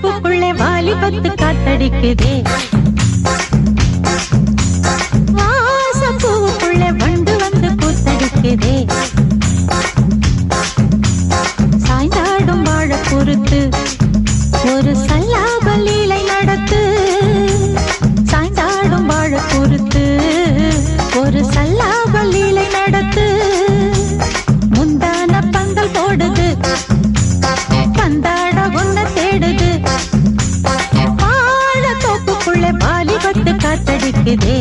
தோப்புக்குள்ளே வாலிபத்து காத்தடிக்குதே. வாசப்பூவுக்குள்ளே வண்டு வந்து கூத்தடிக்குதே. சாய்ந்தாடும் வாழ பொறுத்து ஒரு சல்லாப லீலை நடத்து. சாய்ந்தாடும் வாழ பொறுத்து ஒரு சல்லாப லீலை நடத்து. முந்தான பந்தல் போடுது, பந்தாட ஒன்ன தேடுது. வாழ தோப்புக்குள்ளே வாலிபத்து காத்தடிக்குதே.